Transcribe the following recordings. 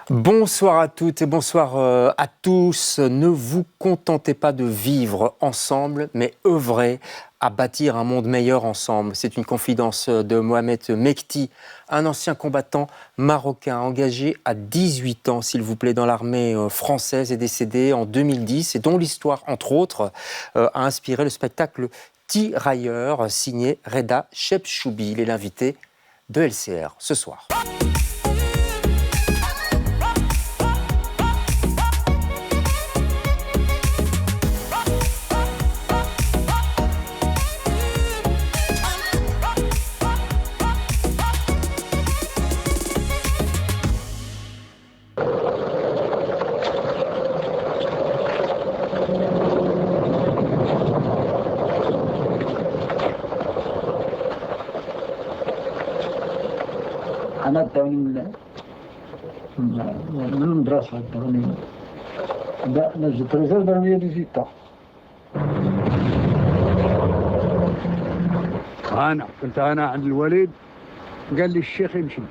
Bonsoir à toutes et bonsoir à tous. Ne vous contentez pas de vivre ensemble, mais œuvrez à bâtir un monde meilleur ensemble. C'est une confidence de Mohamed Mekti, un ancien combattant marocain engagé à 18 ans, s'il vous plaît, dans l'armée française et décédé en 2010 et dont l'histoire, entre autres, a inspiré le spectacle Tirailleurs, signé Reda Chebchoubi. Il est l'invité de LCR ce soir. أنا الدولي من المدرسة الدولي أنا جيت ريزيرف من ديزيتا كنت أنا عند الوليد قال لي الشيخ يمشي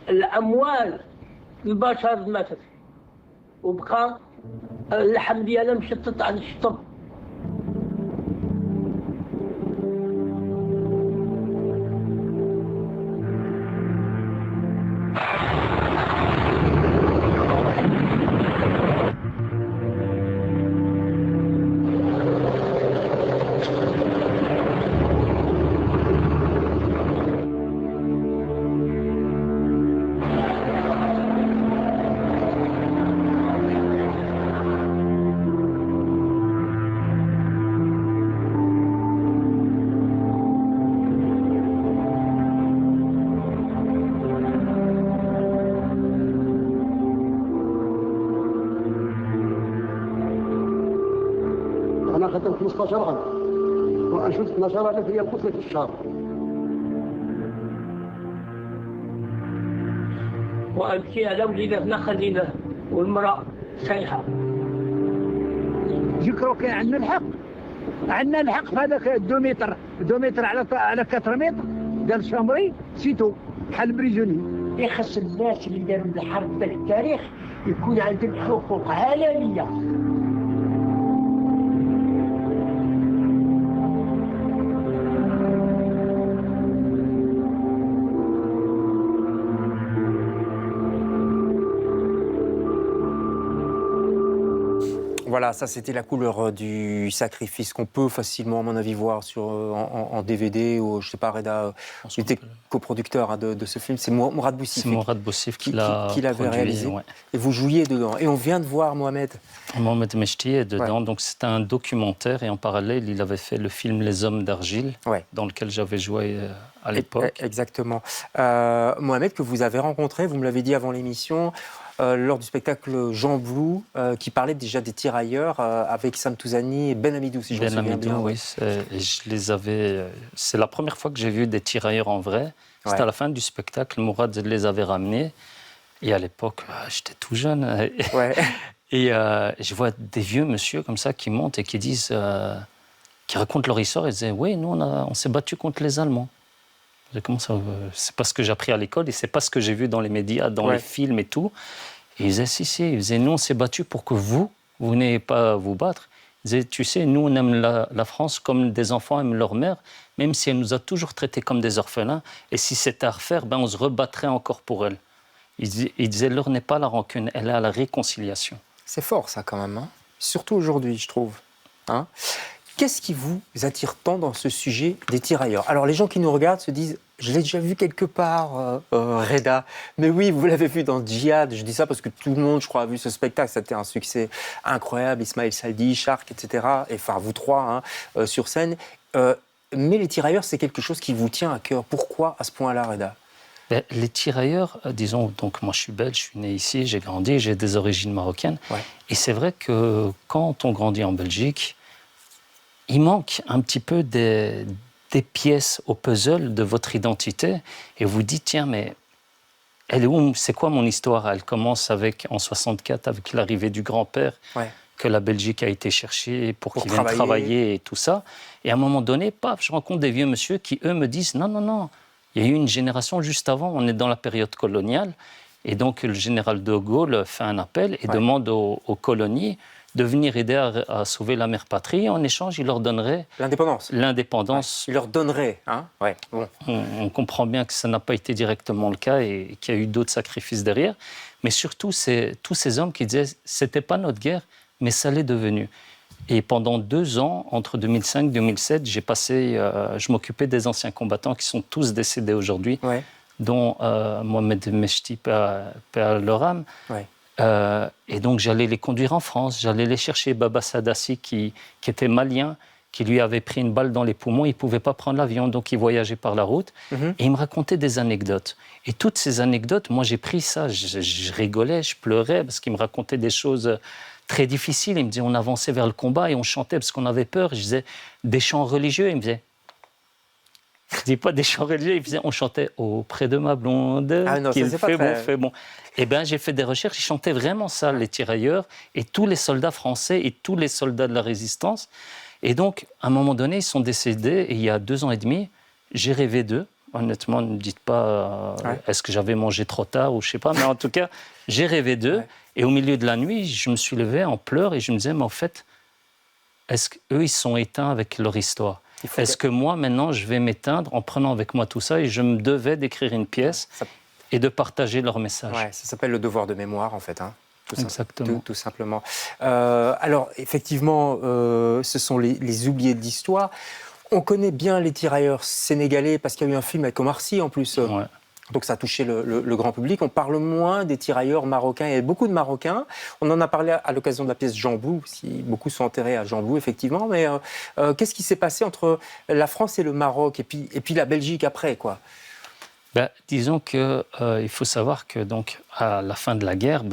الأموال البشر ماتت وبقى اللحم ديالها مشطط على الشطب. أنا خدمت 15 عام وأنشدت 12,000 ريال كتلة في الشهر وأبكي على وليداتنا خدينا والمرأة سايحة. ذكروا كان عندنا الحق في هذاك 2 متر على 4 متر دار شامري سيتو بحال بريزوني. يخص الناس اللي داروا الحرب في التاريخ يكون عندهم حقوق عالمية. Voilà, ça c'était la couleur du sacrifice qu'on peut facilement, à mon avis, voir en DVD ou, je sais pas, Reda, il était coproducteur de ce film. C'est Mourad Boussif. C'est Mourad Boussif qui l'avait réalisé. Ouais. Et vous jouiez dedans. Et on vient de voir Mohamed. Mohamed Mekti est dedans. Ouais. Donc c'est un documentaire et en parallèle, il avait fait le film Les Hommes d'Argile, Ouais. dans lequel j'avais joué à l'époque. Exactement. Mohamed, que vous avez rencontré, vous me l'avez dit avant l'émission, lors du spectacle Jean Blou, qui parlait déjà des tirailleurs avec Sam Touzani et Ben Amidou, si je me souviens bien. Oui, je les avais. C'est la première fois que j'ai vu des tirailleurs en vrai. C'était à la fin du spectacle. Mourad les avait ramenés. Et à l'époque, j'étais tout jeune. Ouais. Et je vois des vieux monsieur comme ça qui montent et qui disent, qui racontent leur histoire. Ils disaient, oui, nous on s'est battus contre les Allemands. Comment ça, c'est pas ce que j'ai appris à l'école et c'est pas ce que j'ai vu dans les médias, dans les films et tout. Et ils disaient, si. Ils disaient, nous on s'est battus pour que vous n'ayez pas à vous battre. Ils disaient, tu sais, nous on aime la France comme des enfants aiment leur mère, même si elle nous a toujours traités comme des orphelins. Et si c'était à refaire, on se rebattrait encore pour elle. Ils disaient, l'heure n'est pas à la rancune, elle est à la réconciliation. C'est fort ça quand même, hein. Surtout aujourd'hui, je trouve. Hein. Qu'est-ce qui vous attire tant dans ce sujet des tirailleurs? Alors les gens qui nous regardent se disent, je l'ai déjà vu quelque part, Reda. Mais oui, vous l'avez vu dans Djihad. Je dis ça parce que tout le monde, je crois, a vu ce spectacle. C'était un succès incroyable. Ismaël Saldi, Shark, etc. Et enfin, vous trois, hein, sur scène. Mais les tirailleurs, c'est quelque chose qui vous tient à cœur. Pourquoi à ce point-là, Reda? Les tirailleurs, disons, donc moi je suis belge, je suis né ici, j'ai grandi, j'ai des origines marocaines. Ouais. Et c'est vrai que quand on grandit en Belgique, il manque un petit peu des pièces au puzzle de votre identité et vous dites, tiens, mais elle est où, c'est quoi mon histoire? Elle commence en 64 avec l'arrivée du grand-père que la Belgique a été chercher pour qu'ils viennent travailler. travailler et tout ça. Et à un moment donné, paf, je rencontre des vieux monsieur qui, eux, me disent non, non, non, il y a eu une génération juste avant, on est dans la période coloniale. Et donc, le général de Gaulle fait un appel et demande aux colonies de venir aider à sauver la mère patrie. En échange, il leur donnerait L'indépendance. l'indépendance. Il leur donnerait. Hein, ouais. Bon. On comprend bien que ça n'a pas été directement le cas et qu'il y a eu d'autres sacrifices derrière. Mais surtout, c'est tous ces hommes qui disaient « c'était pas notre guerre, mais ça l'est devenu ». Et pendant 2 ans, entre 2005 et 2007, je m'occupais des anciens combattants qui sont tous décédés aujourd'hui, Ouais. dont Mohamed Mechti, paix à leur âme. Ouais. Et donc, j'allais les conduire en France, j'allais les chercher. Baba Sadassi, qui était malien, qui lui avait pris une balle dans les poumons, il ne pouvait pas prendre l'avion, donc il voyageait par la route. Et il me racontait des anecdotes. Et toutes ces anecdotes, moi j'ai pris ça, je rigolais, je pleurais, parce qu'il me racontait des choses très difficiles. Il me disait, on avançait vers le combat et on chantait parce qu'on avait peur. Je disais, des chants religieux, il me disait... Je ne dis pas des chants religieux, il faisait, on chantait auprès de ma blonde, Ah non, qu'il ça, c'est pas fait très... bon, fait bon. Eh bien, j'ai fait des recherches, ils chantaient vraiment ça, les tirailleurs, et tous les soldats français et tous les soldats de la résistance. Et donc, à un moment donné, ils sont décédés, et il y a 2 ans et demi, j'ai rêvé d'eux. Honnêtement, ne me dites pas, est-ce que j'avais mangé trop tard ou je ne sais pas, mais en tout cas, j'ai rêvé d'eux. Ouais. Et au milieu de la nuit, je me suis levé en pleurs et je me disais, mais en fait, est-ce qu'eux, ils sont éteints avec leur histoire ? Est-ce que moi, maintenant, je vais m'éteindre en prenant avec moi tout ça et je me devais d'écrire une pièce et de partager leur message. Ouais, ça s'appelle le devoir de mémoire, en fait. Hein, exactement. Tout simplement. Alors, effectivement, ce sont les oubliés de l'histoire. On connaît bien les tirailleurs sénégalais parce qu'il y a eu un film avec Omar Sy, en plus. Ouais. Donc ça a touché le grand public. On parle moins des tirailleurs marocains. Il y a beaucoup de Marocains. On en a parlé à l'occasion de la pièce Jamblou. Beaucoup sont enterrés à Jamblou, effectivement. Mais qu'est-ce qui s'est passé entre la France et le Maroc et puis la Belgique après, quoi ? Ben, disons qu'il faut savoir que donc, à la fin de la guerre,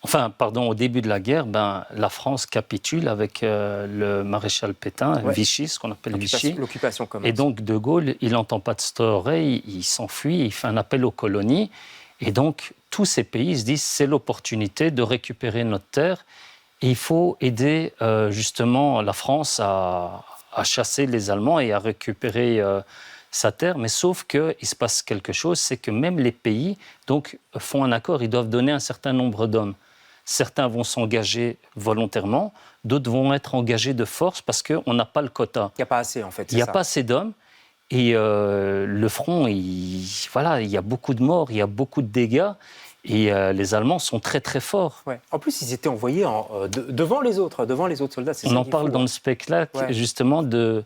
au début de la guerre, la France capitule avec le maréchal Pétain, Vichy, ce qu'on appelle Vichy. L'occupation commence. Et donc, De Gaulle, il n'entend pas de cette oreille, il s'enfuit, il fait un appel aux colonies. Et donc, tous ces pays se disent, c'est l'opportunité de récupérer notre terre. Et il faut aider justement la France à chasser les Allemands et à récupérer sa terre. Mais sauf qu'il se passe quelque chose, c'est que même les pays donc, font un accord, ils doivent donner un certain nombre d'hommes. Certains vont s'engager volontairement, d'autres vont être engagés de force parce qu'on n'a pas le quota. Il n'y a pas assez, en fait. Il n'y a pas assez d'hommes. Et le front, il y a beaucoup de morts, il y a beaucoup de dégâts. Et les Allemands sont très, très forts. Ouais. En plus, ils étaient envoyés devant les autres soldats. On en parle dans le spectacle, justement, de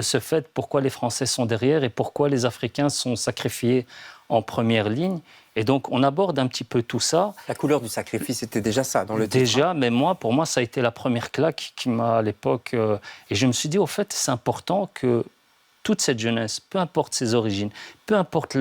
ce fait, pourquoi les Français sont derrière et pourquoi les Africains sont sacrifiés en première ligne. Et donc, on aborde un petit peu tout ça. La couleur du sacrifice, c'était déjà ça dans le titre. Déjà, mais pour moi, ça a été la première claque qui m'a, à l'époque... et je me suis dit, au fait, c'est important que toute cette jeunesse, peu importe ses origines, peu importe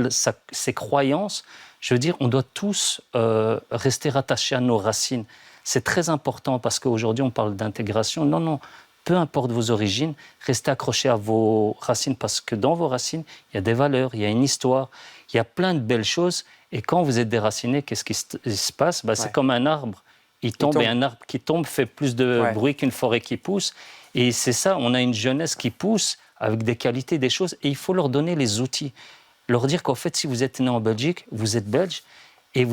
ses croyances, je veux dire, on doit tous rester rattachés à nos racines. C'est très important parce qu'aujourd'hui, on parle d'intégration. Non, non, peu importe vos origines, restez accrochés à vos racines parce que dans vos racines, il y a des valeurs, il y a une histoire, il y a plein de belles choses. Et quand vous êtes déraciné, qu'est-ce qui se passe ? C'est comme un arbre. Il tombe et un arbre qui tombe fait plus de bruit qu'une forêt qui pousse. Et c'est ça, on a une jeunesse qui pousse avec des qualités, des choses, et il faut leur donner les outils. Leur dire qu'en fait, si vous êtes né en Belgique, vous êtes belge, et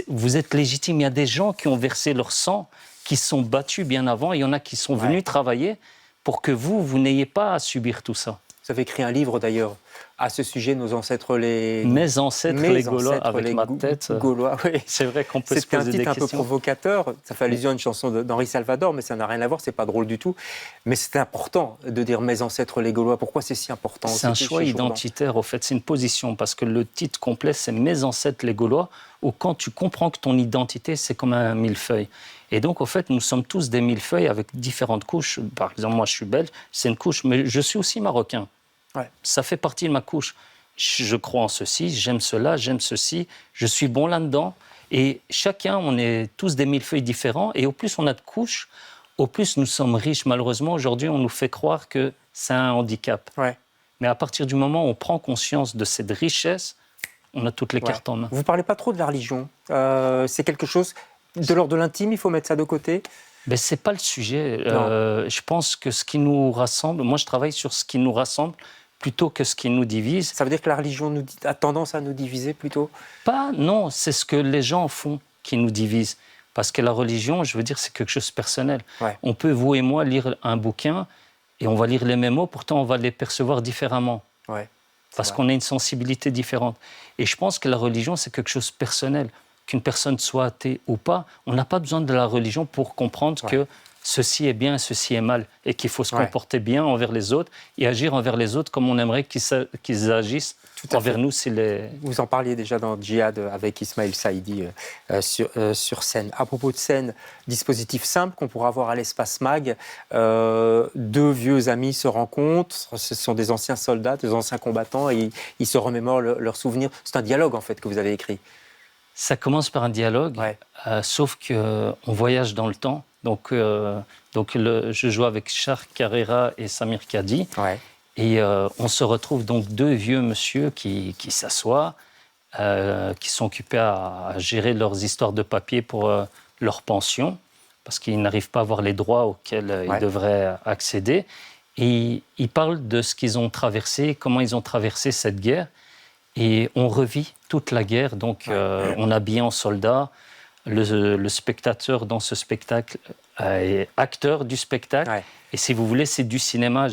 vous êtes légitime. Il y a des gens qui ont versé leur sang, qui sont battus bien avant, et il y en a qui sont venus travailler pour que vous n'ayez pas à subir tout ça. Vous avez écrit un livre d'ailleurs à ce sujet, Mes ancêtres les Gaulois, avec ma tête. Gaulois, oui. C'est vrai qu'on peut se poser des questions. C'est un titre un peu provocateur. Ça fait allusion à une chanson d'Henri Salvador, mais ça n'a rien à voir, c'est pas drôle du tout. Mais c'est important de dire Mes ancêtres les Gaulois. Pourquoi c'est si important ? C'est un choix identitaire, au fait. C'est une position, parce que le titre complet, c'est Mes ancêtres les Gaulois, où quand tu comprends que ton identité, c'est comme un millefeuille. Et donc, au fait, nous sommes tous des millefeuilles avec différentes couches. Par exemple, moi, je suis belge, c'est une couche, mais je suis aussi marocain. Ouais. Ça fait partie de ma couche. Je crois en ceci, j'aime cela, j'aime ceci, je suis bon là-dedans. Et chacun, on est tous des millefeuilles différents. Et au plus on a de couches, au plus nous sommes riches. Malheureusement, aujourd'hui, on nous fait croire que c'est un handicap. Ouais. Mais à partir du moment où on prend conscience de cette richesse, on a toutes les cartes en main. Vous ne parlez pas trop de la religion. C'est quelque chose de l'ordre de l'intime, il faut mettre ça de côté. Ben, ce n'est pas le sujet. Non. Je pense que ce qui nous rassemble, moi je travaille sur ce qui nous rassemble plutôt que ce qui nous divise. Ça veut dire que la religion a tendance à nous diviser plutôt? Pas, non, c'est ce que les gens font qui nous divise. Parce que la religion, je veux dire, c'est quelque chose de personnel. Ouais. On peut, vous et moi, lire un bouquin et on va lire les mêmes mots, pourtant on va les percevoir différemment. Ouais, Parce vrai. qu'on a une sensibilité différente. Et je pense que la religion, c'est quelque chose de personnel. Qu'une personne soit athée ou pas, on n'a pas besoin de la religion pour comprendre que ceci est bien et ceci est mal. Et qu'il faut se comporter bien envers les autres et agir envers les autres comme on aimerait qu'ils agissent envers nous. Vous en parliez déjà dans Djihad avec Ismaël Saïdi sur scène. À propos de scène, dispositif simple qu'on pourra voir à l'Espace Mag. Deux vieux amis se rencontrent. Ce sont des anciens soldats, des anciens combattants et ils se remémorent leurs souvenirs. C'est un dialogue en fait que vous avez écrit. Ça commence par un dialogue, sauf qu'on voyage dans le temps. Donc je joue avec Char Carrera et Samir Kadi. Ouais. Et on se retrouve donc deux vieux monsieur qui s'assoient, qui sont occupés à gérer leurs histoires de papier pour leur pension, parce qu'ils n'arrivent pas à avoir les droits auxquels ils devraient accéder. Et ils parlent de ce qu'ils ont traversé, comment ils ont traversé cette guerre. Et on revit toute la guerre, donc on habille en soldat. Le spectateur dans ce spectacle est acteur du spectacle. Ouais. Et si vous voulez, c'est du cinéma.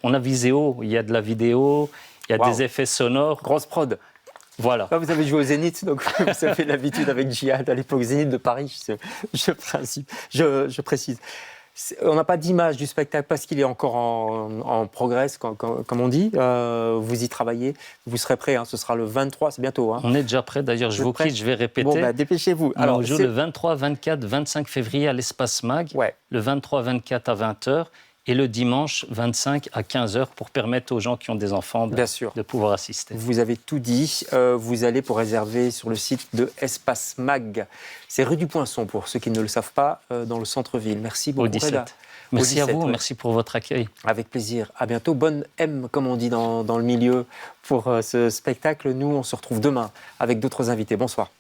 On a Viséo, il y a de la vidéo, il y a des effets sonores. Grosse prod. Voilà. Là, vous avez joué au Zénith, donc vous avez l'habitude avec Djihad à l'époque Zénith de Paris, je précise. On n'a pas d'image du spectacle parce qu'il est encore en progrès, comme on dit. Vous y travaillez, vous serez prêt, hein, ce sera le 23, c'est bientôt. Hein. On est déjà prêt, d'ailleurs, je vous quitte, je vais répéter. Bon, bah, dépêchez-vous. Alors, on joue le 23, 24, 25 février à l'Espace Mag, le 23, 24 à 20h et le dimanche 25 à 15h pour permettre aux gens qui ont des enfants de pouvoir assister. Vous avez tout dit. Vous allez pour réserver sur le site de Espace Mag. C'est rue du Poinçon, pour ceux qui ne le savent pas, dans le centre-ville. Merci beaucoup, au 17. Reda. Merci 17, à vous, merci pour votre accueil. Avec plaisir. À bientôt. Bonne M, comme on dit dans le milieu, pour ce spectacle. Nous, on se retrouve demain avec d'autres invités. Bonsoir.